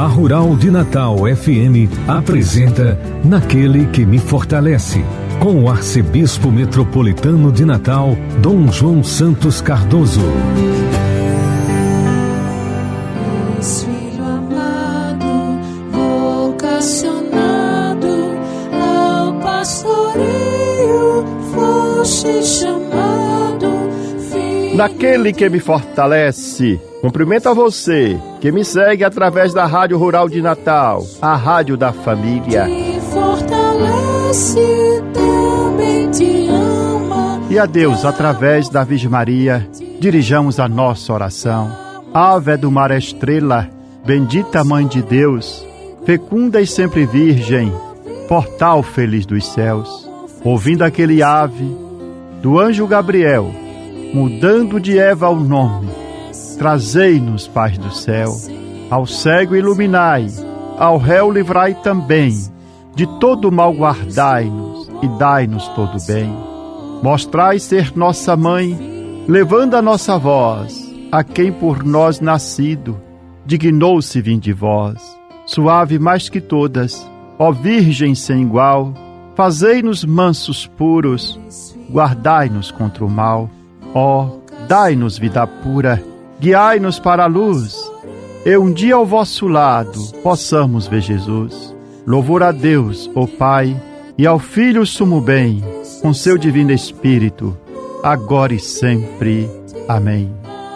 A Rural de Natal FM apresenta Naquele que me fortalece, com o arcebispo metropolitano de Natal, Dom João Santos Cardoso. Filho amado, vocacionado ao pastoreio, foste chamado. Naquele que me fortalece. Cumprimento a você que me segue através da Rádio Rural de Natal, a rádio da família. Te fortalece, também te ama. E a Deus, através da Virgem Maria, dirijamos a nossa oração. Ave do mar estrela, bendita Mãe de Deus, fecunda e sempre virgem, portal feliz dos céus. Ouvindo aquele ave do anjo Gabriel, mudando de Eva o nome, trazei-nos paz do céu. Ao cego iluminai, ao réu livrai também, de todo mal guardai-nos e dai-nos todo bem. Mostrai ser nossa mãe, levando a nossa voz, a quem por nós nascido, dignou-se vir de vós. Suave mais que todas, ó Virgem sem igual, fazei-nos mansos puros, guardai-nos contra o mal. Ó, dai-nos vida pura, guiai-nos para a luz, e um dia ao vosso lado possamos ver Jesus. Louvor a Deus, ó Pai, e ao Filho sumo bem, com seu divino Espírito, agora e sempre. Amém.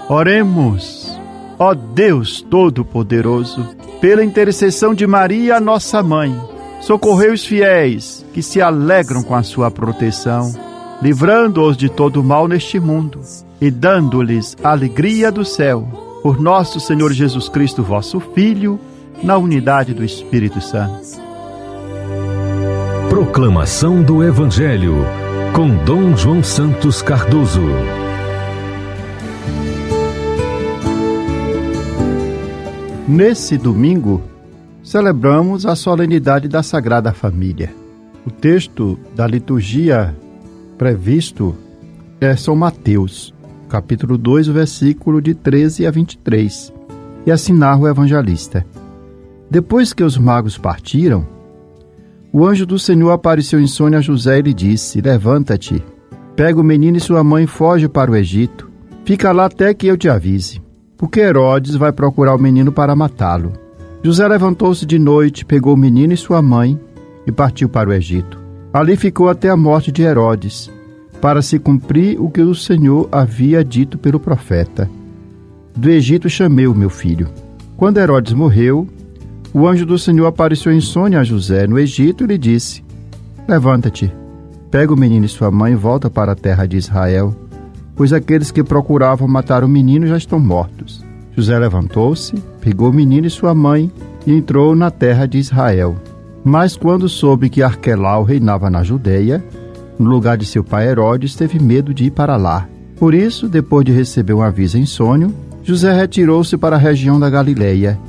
Oremos. Ó Deus Todo-Poderoso, pela intercessão de Maria, nossa Mãe, socorrei os fiéis que se alegram com a sua proteção, livrando-os de todo mal neste mundo e dando-lhes a alegria do céu, por nosso Senhor Jesus Cristo, vosso Filho, na unidade do Espírito Santo. Proclamação do Evangelho, com Dom João Santos Cardoso. Nesse domingo, celebramos a solenidade da Sagrada Família. O texto da liturgia previsto é São Mateus, capítulo 2, versículo de 13 a 23, e assim narra o evangelista. Depois que os magos partiram, o anjo do Senhor apareceu em sonho a José e lhe disse: levanta-te, pega o menino e sua mãe e foge para o Egito. Fica lá até que eu te avise, porque Herodes vai procurar o menino para matá-lo. José levantou-se de noite, pegou o menino e sua mãe e partiu para o Egito. Ali ficou até a morte de Herodes, para se cumprir o que o Senhor havia dito pelo profeta: do Egito chamei o meu filho. Quando Herodes morreu, o anjo do Senhor apareceu em sonho a José no Egito e lhe disse: levanta-te, pega o menino e sua mãe e volta para a terra de Israel, pois aqueles que procuravam matar o menino já estão mortos. José levantou-se, pegou o menino e sua mãe e entrou na terra de Israel. Mas quando soube que Arquelau reinava na Judeia, no lugar de seu pai Herodes, teve medo de ir para lá. Por isso, depois de receber um aviso em sonho, José retirou-se para a região da Galileia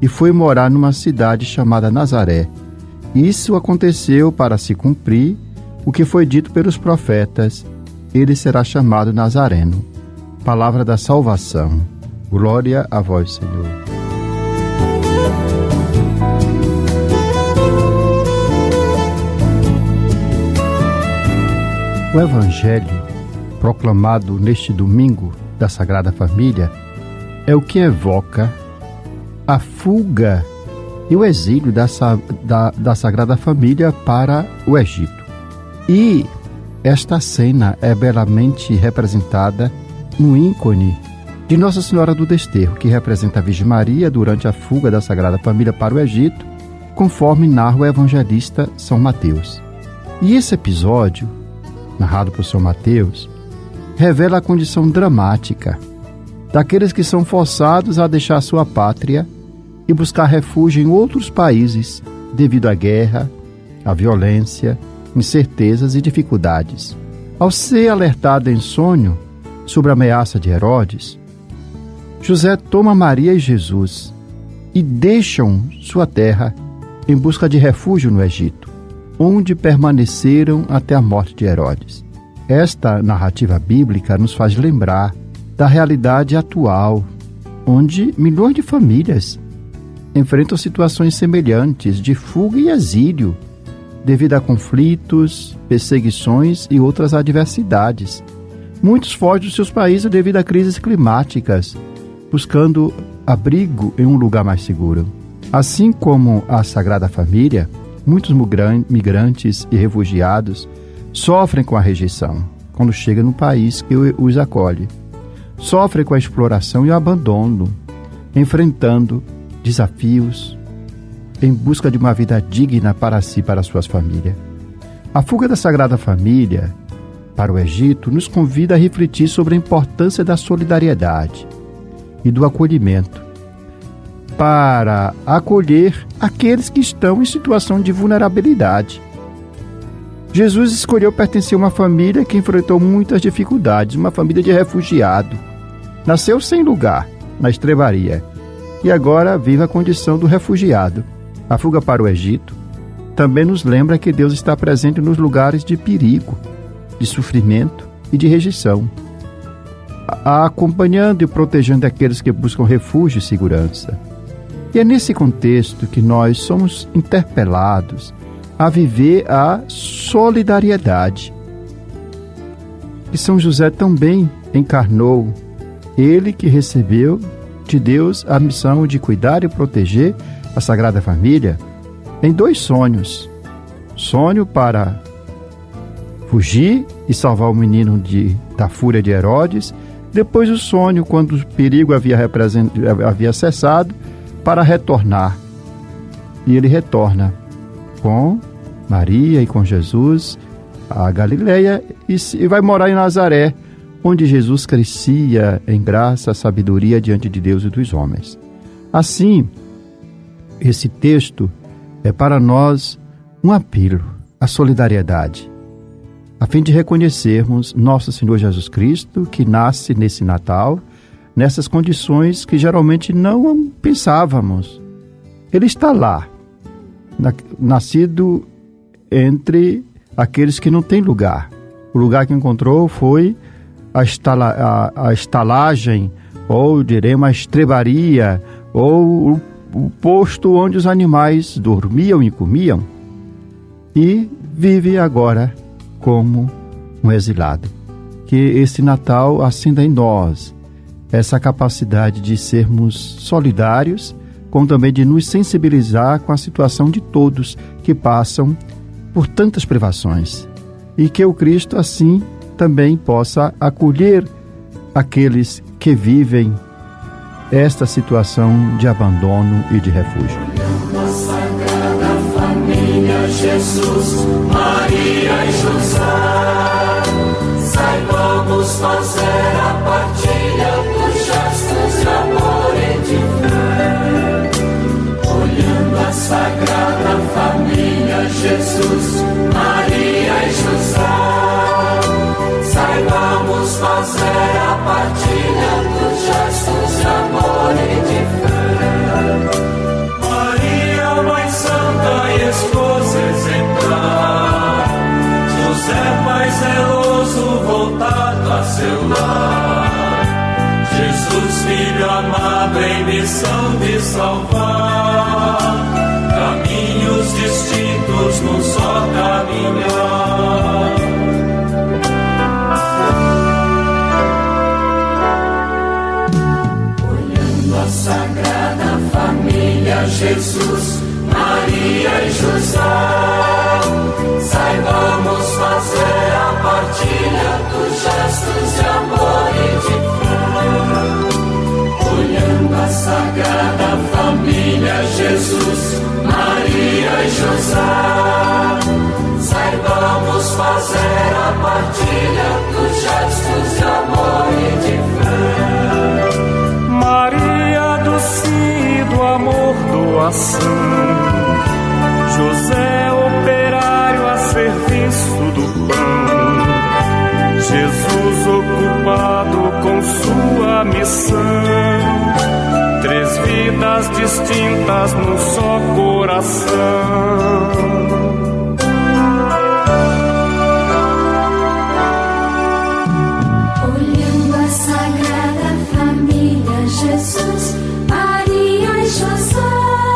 e foi morar numa cidade chamada Nazaré. Isso aconteceu para se cumprir o que foi dito pelos profetas: ele será chamado Nazareno. Palavra da salvação. Glória a vós, Senhor. O Evangelho, proclamado neste domingo da Sagrada Família, é o que evoca a fuga e o exílio da Sagrada Família para o Egito. E esta cena é belamente representada no ícone de Nossa Senhora do Desterro, que representa a Virgem Maria durante a fuga da Sagrada Família para o Egito, conforme narra o evangelista São Mateus. E esse episódio, narrado por São Mateus, revela a condição dramática daqueles que são forçados a deixar sua pátria e buscar refúgio em outros países devido à guerra, à violência, incertezas e dificuldades. Ao ser alertado em sonho sobre a ameaça de Herodes, José toma Maria e Jesus e deixam sua terra em busca de refúgio no Egito, onde permaneceram até a morte de Herodes. Esta narrativa bíblica nos faz lembrar da realidade atual, onde milhões de famílias enfrentam situações semelhantes de fuga e exílio, devido a conflitos, perseguições e outras adversidades. Muitos fogem dos seus países devido a crises climáticas, buscando abrigo em um lugar mais seguro. Assim como a Sagrada Família, muitos migrantes e refugiados sofrem com a rejeição quando chegam no país que os acolhe. Sofrem com a exploração e o abandono, enfrentando desafios em busca de uma vida digna para si e para suas famílias. A fuga da Sagrada Família para o Egito nos convida a refletir sobre a importância da solidariedade e do acolhimento para acolher aqueles que estão em situação de vulnerabilidade. Jesus escolheu pertencer a uma família que enfrentou muitas dificuldades, uma família de refugiado. Nasceu sem lugar, na estrebaria, e agora vive a condição do refugiado. A fuga para o Egito também nos lembra que Deus está presente nos lugares de perigo, de sofrimento e de rejeição, acompanhando e protegendo aqueles que buscam refúgio e segurança. E é nesse contexto que nós somos interpelados a viver a solidariedade, que São José também encarnou, ele que recebeu de Deus a missão de cuidar e proteger a Sagrada Família em 2 sonhos. Sonho para fugir e salvar o menino da fúria de Herodes, depois o sonho quando o perigo havia cessado, para retornar. E ele retorna com Maria e com Jesus a Galileia e vai morar em Nazaré, onde Jesus crescia em graça, sabedoria diante de Deus e dos homens. Assim, esse texto é para nós um apelo à solidariedade, a fim de reconhecermos nosso Senhor Jesus Cristo, que nasce nesse Natal, nessas condições que geralmente não pensávamos. Ele está lá, nascido entre aqueles que não têm lugar. O lugar que encontrou foi a estalagem, ou diremos a estrebaria, ou o posto onde os animais dormiam e comiam, e vive agora como um exilado. Que esse Natal acenda em nós essa capacidade de sermos solidários, como também de nos sensibilizar com a situação de todos que passam por tantas privações, e que o Cristo assim também possa acolher aqueles que vivem esta situação de abandono e de refúgio. Na Sagrada Família, Jesus, Maria e José, saibamos fazer a partilha dos gestos de amor e de fé. Olhando a Sagrada Família, Jesus, Maria e José, saibamos fazer a partilha dos gestos de amor e de fé. Maria, Mãe Santa e Esposa exemplar, José, Pai zeloso, voltado a seu lar, Jesus, Filho amado, em missão de salvar, caminhos distintos num só caminhar. Olhando a Sagrada Família, Jesus, Maria e José, saibamos fazer a partilha dos gestos de amor e de fé. Olhando a Sagrada Família, Jesus, Maria e José, saibamos fazer a partilha dos gestos de amor e de fé. Maria do sim, do amor, doação, José operário a serviço do pão, Jesus ocupado com sua missão, 3 vidas distintas num só coração. Olhando a Sagrada Família, Jesus, Maria e José,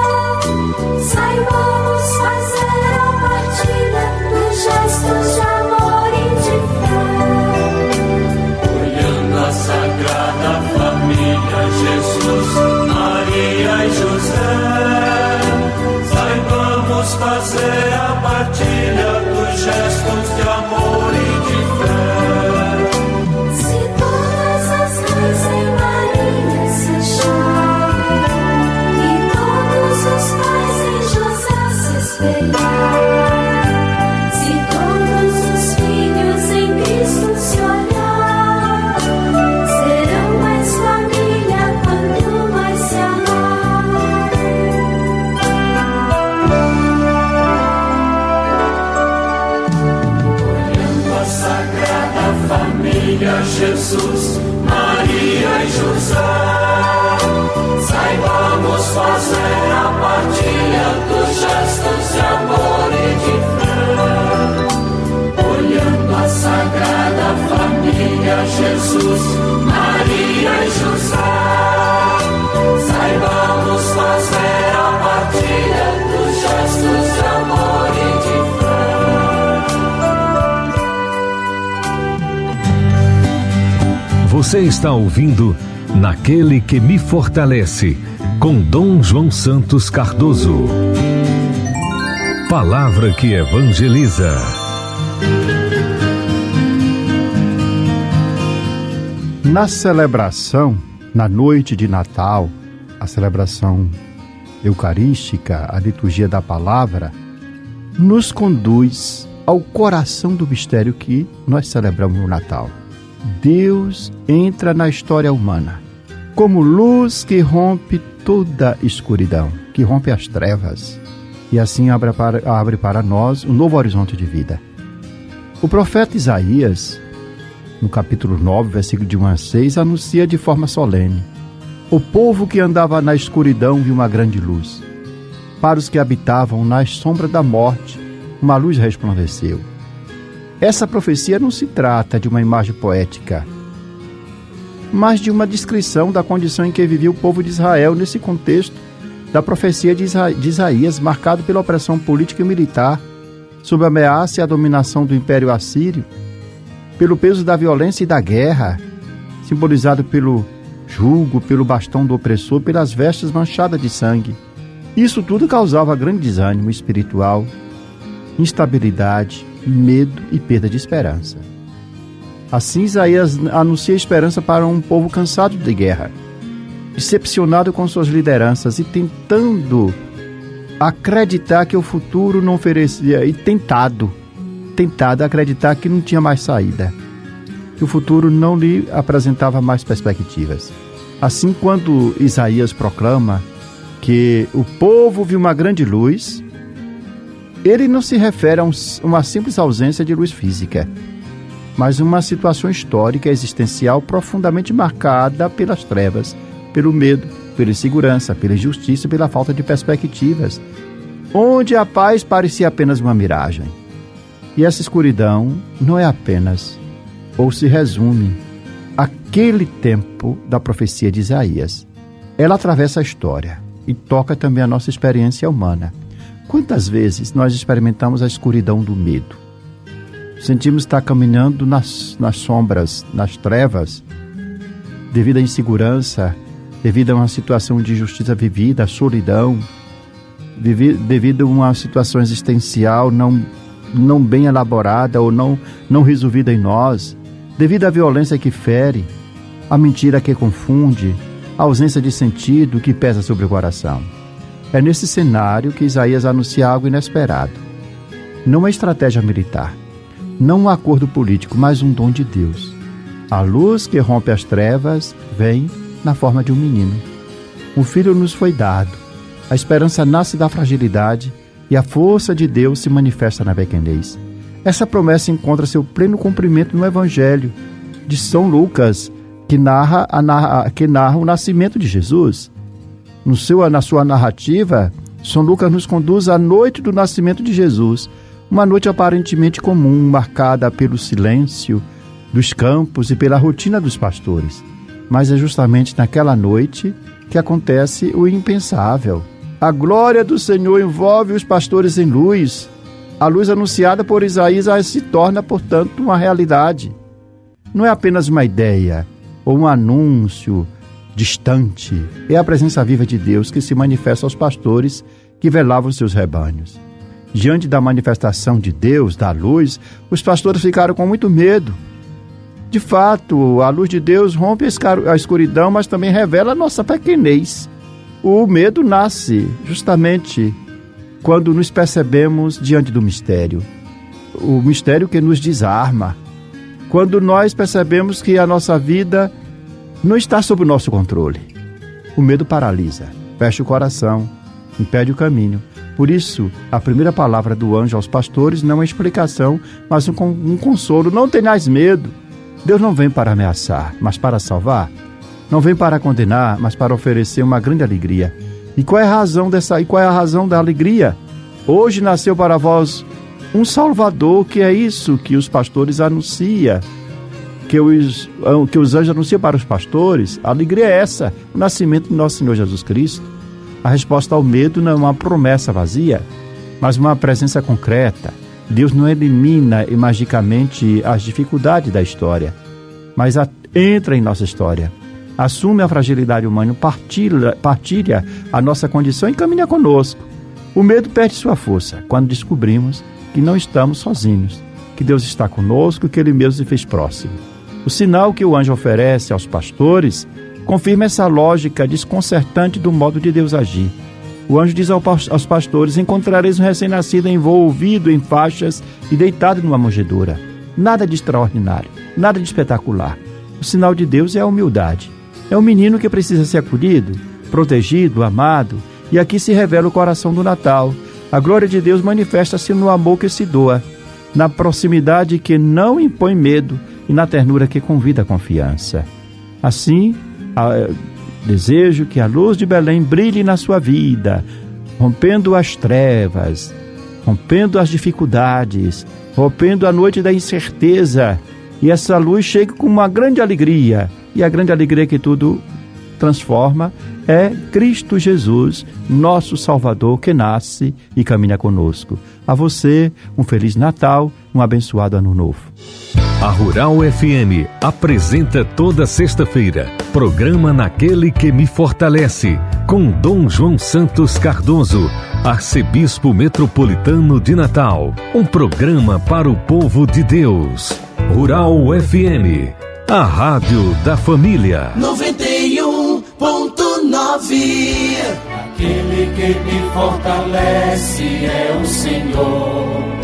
quiser, saibamos fazer a partilha dos gestos de amor e de fé. Se todas as mães em Maria se choram e todos os pais em José se espelhar, se todos os filhos em Cristo se olhar, serão mais família quanto mais se amar. Olhando a Sagrada Família, Jesus, Maria e José, saibamos fazer a partilha dos gestos de amor e de fé. Olhando a Sagrada Família, Jesus, Maria e José, saibamos fazer a partilha dos gestos de amor e de fé. Você está ouvindo Naquele que me fortalece, com Dom João Santos Cardoso. Palavra que evangeliza. Na celebração, na noite de Natal, a celebração eucarística, a liturgia da palavra, nos conduz ao coração do mistério que nós celebramos no Natal. Deus entra na história humana como luz que rompe toda escuridão, que rompe as trevas, e assim abre para nós um novo horizonte de vida. O profeta Isaías, no capítulo 9, versículo de 1 a 6, anuncia de forma solene: o povo que andava na escuridão viu uma grande luz. Para os que habitavam na sombra da morte, uma luz resplandeceu. Essa profecia não se trata de uma imagem poética, mas de uma descrição da condição em que vivia o povo de Israel nesse contexto da profecia de Isaías, marcado pela opressão política e militar, sob a ameaça e a dominação do Império Assírio, pelo peso da violência e da guerra, simbolizado pelo jugo, pelo bastão do opressor, pelas vestes manchadas de sangue. Isso tudo causava grande desânimo espiritual, instabilidade, medo e perda de esperança. Assim, Isaías anuncia esperança para um povo cansado de guerra, decepcionado com suas lideranças e tentando acreditar que o futuro não oferecia, e tentado acreditar que não tinha mais saída, que o futuro não lhe apresentava mais perspectivas. Assim, quando Isaías proclama que o povo viu uma grande luz, ele não se refere a uma simples ausência de luz física, mas uma situação histórica e existencial profundamente marcada pelas trevas, pelo medo, pela insegurança, pela injustiça e pela falta de perspectivas, onde a paz parecia apenas uma miragem. E essa escuridão não é apenas, ou se resume, aquele tempo da profecia de Isaías. Ela atravessa a história e toca também a nossa experiência humana. Quantas vezes nós experimentamos a escuridão do medo? Sentimos estar caminhando nas sombras, nas trevas, devido à insegurança, devido a uma situação de injustiça vivida, a solidão, devido a uma situação existencial não bem elaborada ou não resolvida em nós, devido à violência que fere, à mentira que confunde, à ausência de sentido que pesa sobre o coração. É nesse cenário que Isaías anuncia algo inesperado. Não uma estratégia militar, não um acordo político, mas um dom de Deus. A luz que rompe as trevas vem na forma de um menino. Um filho nos foi dado. A esperança nasce da fragilidade e a força de Deus se manifesta na pequenez. Essa promessa encontra seu pleno cumprimento no Evangelho de São Lucas, que narra o nascimento de Jesus. Na sua narrativa, São Lucas nos conduz à noite do nascimento de Jesus, uma noite aparentemente comum, marcada pelo silêncio dos campos e pela rotina dos pastores. Mas é justamente naquela noite que acontece o impensável. A glória do Senhor envolve os pastores em luz. A luz anunciada por Isaías se torna, portanto, uma realidade. Não é apenas uma ideia ou um anúncio distante. É a presença viva de Deus que se manifesta aos pastores que velavam seus rebanhos. Diante da manifestação de Deus, da luz, os pastores ficaram com muito medo. De fato, a luz de Deus rompe a escuridão, mas também revela a nossa pequenez. O medo nasce justamente quando nos percebemos diante do mistério. O mistério que nos desarma. Quando nós percebemos que a nossa vida não está sob o nosso controle. O medo paralisa, fecha o coração, impede o caminho. Por isso, a primeira palavra do anjo aos pastores não é uma explicação, mas um consolo. Não tenhais medo. Deus não vem para ameaçar, mas para salvar. Não vem para condenar, mas para oferecer uma grande alegria. E qual é a razão da alegria? Hoje nasceu para vós um Salvador, que é isso que os pastores anunciam, que os anjos anunciam para os pastores. A alegria é essa, o nascimento de nosso Senhor Jesus Cristo. A resposta ao medo não é uma promessa vazia, mas uma presença concreta. Deus não elimina magicamente as dificuldades da história, mas entra em nossa história, assume a fragilidade humana, partilha a nossa condição e caminha conosco. O medo perde sua força quando descobrimos que não estamos sozinhos, que Deus está conosco, que Ele mesmo se fez próximo. O sinal que o anjo oferece aos pastores confirma essa lógica desconcertante do modo de Deus agir. O anjo diz aos pastores: encontrareis um recém-nascido envolvido em faixas e deitado numa manjedoura. Nada de extraordinário, nada de espetacular. O sinal de Deus é a humildade. É um menino que precisa ser acolhido, protegido, amado. E aqui se revela o coração do Natal. A glória de Deus manifesta-se no amor que se doa, na proximidade que não impõe medo e na ternura que convida a confiança. Assim, desejo que a luz de Belém brilhe na sua vida, rompendo as trevas, rompendo as dificuldades, rompendo a noite da incerteza, e essa luz chegue com uma grande alegria, e a grande alegria que tudo transforma é Cristo Jesus, nosso Salvador, que nasce e caminha conosco. A você, um Feliz Natal, um abençoado Ano Novo. A Rural FM apresenta toda sexta-feira programa Naquele que me fortalece, com Dom João Santos Cardoso, arcebispo metropolitano de Natal. Um programa para o povo de Deus. Rural FM, a rádio da família. 91.9. Aquele que me fortalece é o Senhor.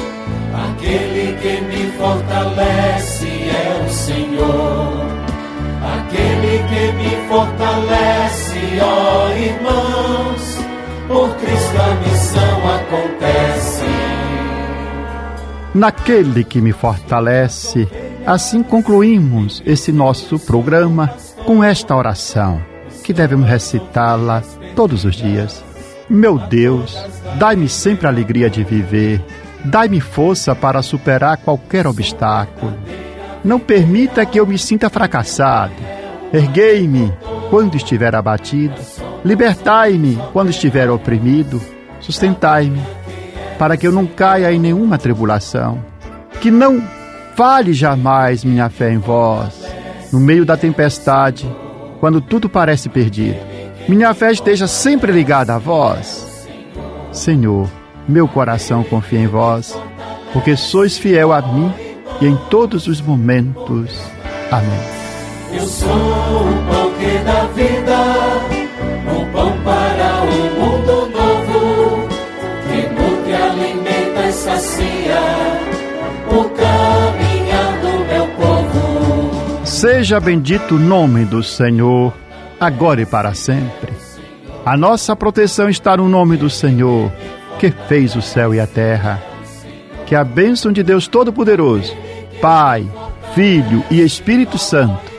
Aquele que me fortalece é o Senhor. Aquele que me fortalece, ó irmãos, por Cristo a missão acontece. Naquele que me fortalece. Assim concluímos esse nosso programa com esta oração, que devemos recitá-la todos os dias. Meu Deus, dai-me sempre a alegria de viver. Dai-me força para superar qualquer obstáculo. Não permita que eu me sinta fracassado. Erguei-me quando estiver abatido. Libertai-me quando estiver oprimido. Sustentai-me para que eu não caia em nenhuma tribulação. Que não falhe jamais minha fé em vós. No meio da tempestade, quando tudo parece perdido, minha fé esteja sempre ligada a vós. Senhor, meu coração confia em vós, porque sois fiel a mim e em todos os momentos. Amém. Eu sou o pão que dá vida, o pão para um mundo novo, que nutre, alimenta e sacia o caminhar do meu povo. Seja bendito o nome do Senhor, agora e para sempre. A nossa proteção está no nome do Senhor, que fez o céu e a terra. Que a bênção de Deus Todo-Poderoso, Pai, Filho e Espírito Santo,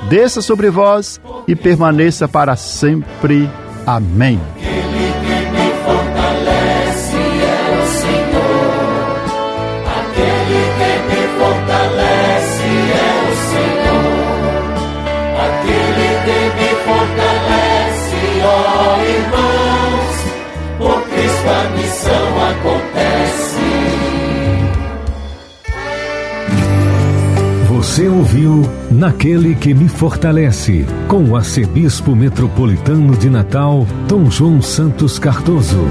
desça sobre vós e permaneça para sempre. Amém. Aquele que me fortalece é o Senhor. Aquele que me fortalece é o Senhor. Aquele que me fortalece, ó irmãos, por Cristo a missão acontece. Você Você ouviu Naquele que me fortalece, com o arcebispo metropolitano de Natal, Dom João Santos Cardoso.